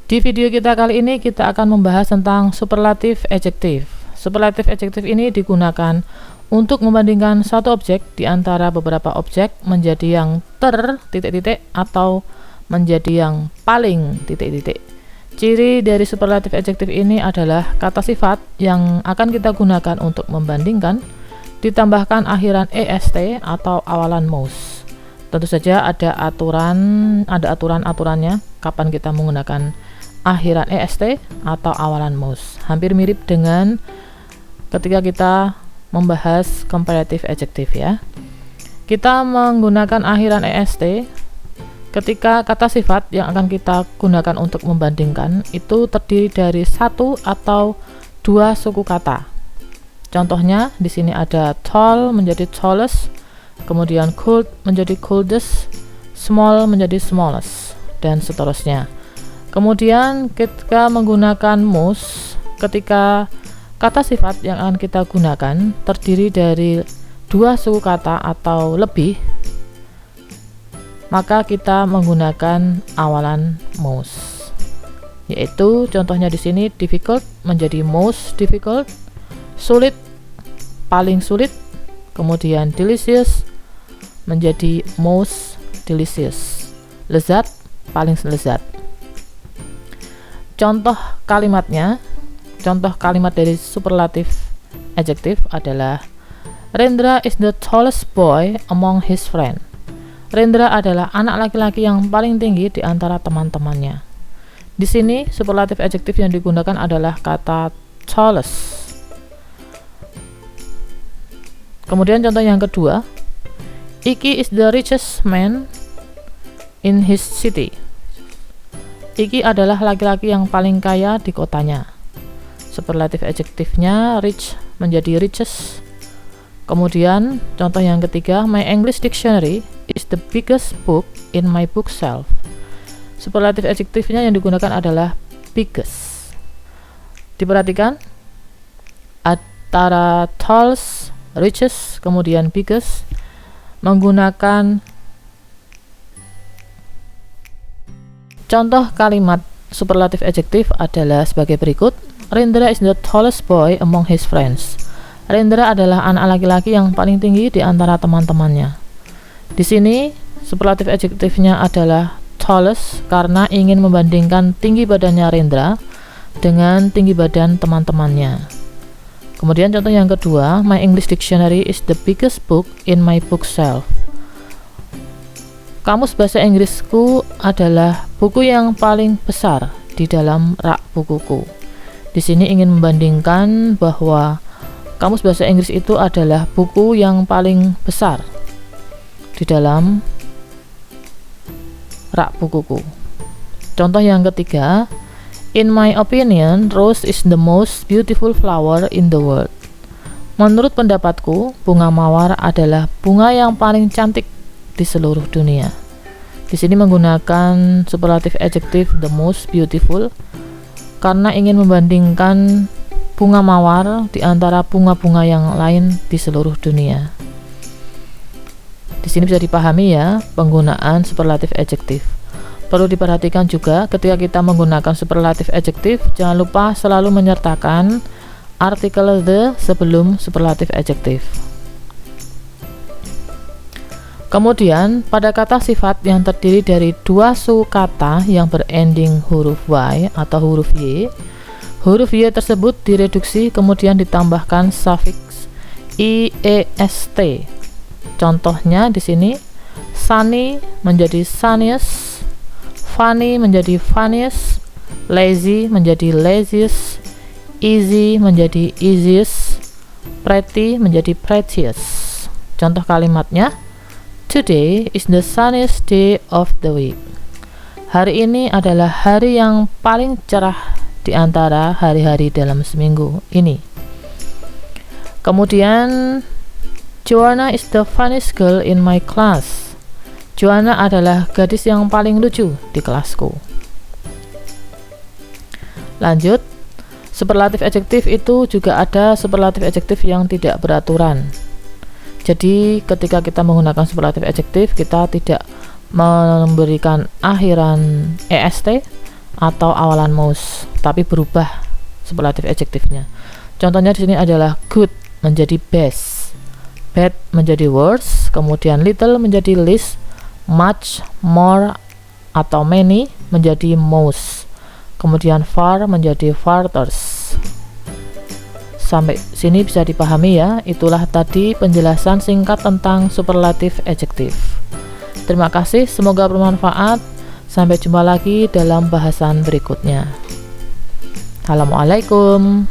Di video kita kali ini kita akan membahas tentang superlative adjective. Superlative adjective ini digunakan untuk membandingkan satu objek di antara beberapa objek menjadi yang titik-titik atau menjadi yang paling titik-titik. Ciri dari superlative adjective ini adalah kata sifat yang akan kita gunakan untuk membandingkan ditambahkan akhiran est atau awalan most. Tentu saja ada aturan-aturannya kapan kita menggunakan akhiran est atau awalan most. Hampir mirip dengan ketika kita membahas comparative adjective ya. Kita menggunakan akhiran est ketika kata sifat yang akan kita gunakan untuk membandingkan itu terdiri dari satu atau dua suku kata. Contohnya di sini ada tall menjadi tallest, kemudian cold menjadi coldest, small menjadi smallest, dan seterusnya. Kemudian ketika menggunakan most, ketika kata sifat yang akan kita gunakan terdiri dari dua suku kata atau lebih, maka kita menggunakan awalan most. Yaitu contohnya di sini difficult menjadi most difficult, sulit paling sulit, kemudian delicious menjadi most delicious, lezat paling lezat. Contoh kalimat dari superlative adjective adalah Rendra is the tallest boy among his friends. Rendra adalah anak laki-laki yang paling tinggi di antara teman-temannya. Di sini superlative adjective yang digunakan adalah kata tallest. Kemudian contoh yang kedua, Iki is the richest man in his city. Iki adalah laki-laki yang paling kaya di kotanya. Superlative adjective-nya rich menjadi richest. Kemudian contoh yang ketiga, my English dictionary is the biggest book in my bookshelf. Superlative adjective-nya yang digunakan adalah biggest. Diperhatikan antara tallest, richest, kemudian biggest menggunakan contoh kalimat superlative adjective adalah sebagai berikut. Rendra is the tallest boy among his friends. Rendra adalah anak laki-laki yang paling tinggi di antara teman-temannya. Di sini superlative adjective-nya adalah tallest karena ingin membandingkan tinggi badannya Rendra dengan tinggi badan teman-temannya. Kemudian contoh yang kedua, my English dictionary is the biggest book in my bookshelf. Kamus bahasa Inggrisku adalah buku yang paling besar di dalam rak bukuku. Di sini ingin membandingkan bahwa kamus bahasa Inggris itu adalah buku yang paling besar di dalam rak bukuku. Contoh yang ketiga, in my opinion, rose is the most beautiful flower in the world. Menurut pendapatku, bunga mawar adalah bunga yang paling cantik di seluruh dunia. Di sini menggunakan superlative adjective the most beautiful karena ingin membandingkan bunga mawar di antara bunga-bunga yang lain di seluruh dunia. Di sini bisa dipahami ya penggunaan superlative adjective. Perlu diperhatikan juga ketika kita menggunakan superlative adjective, jangan lupa selalu menyertakan artikel the sebelum superlative adjective. Kemudian pada kata sifat yang terdiri dari dua suku kata yang berending huruf y atau huruf y tersebut direduksi kemudian ditambahkan sufiks iest. Contohnya di sini sunny menjadi sunniest, funny menjadi funniest, lazy menjadi laziest, easy menjadi easiest, pretty menjadi prettiest. Contoh kalimatnya, today is the sunniest day of the week. Hari ini adalah hari yang paling cerah di antara hari-hari dalam seminggu ini. Kemudian Joanna is the funniest girl in my class. Joanna adalah gadis yang paling lucu di kelasku. Lanjut, superlative adjective itu juga ada superlative adjective yang tidak beraturan. Jadi ketika kita menggunakan superlative adjective, kita tidak memberikan akhiran est atau awalan most, tapi berubah superlatif adjektifnya. Contohnya di sini adalah good menjadi best, bad menjadi worse, kemudian little menjadi least, much, more atau many menjadi most, kemudian far menjadi farthest. Sampai sini bisa dipahami ya. Itulah tadi penjelasan singkat tentang superlatif adjektif. Terima kasih, semoga bermanfaat. Sampai jumpa lagi dalam bahasan berikutnya. Assalamualaikum.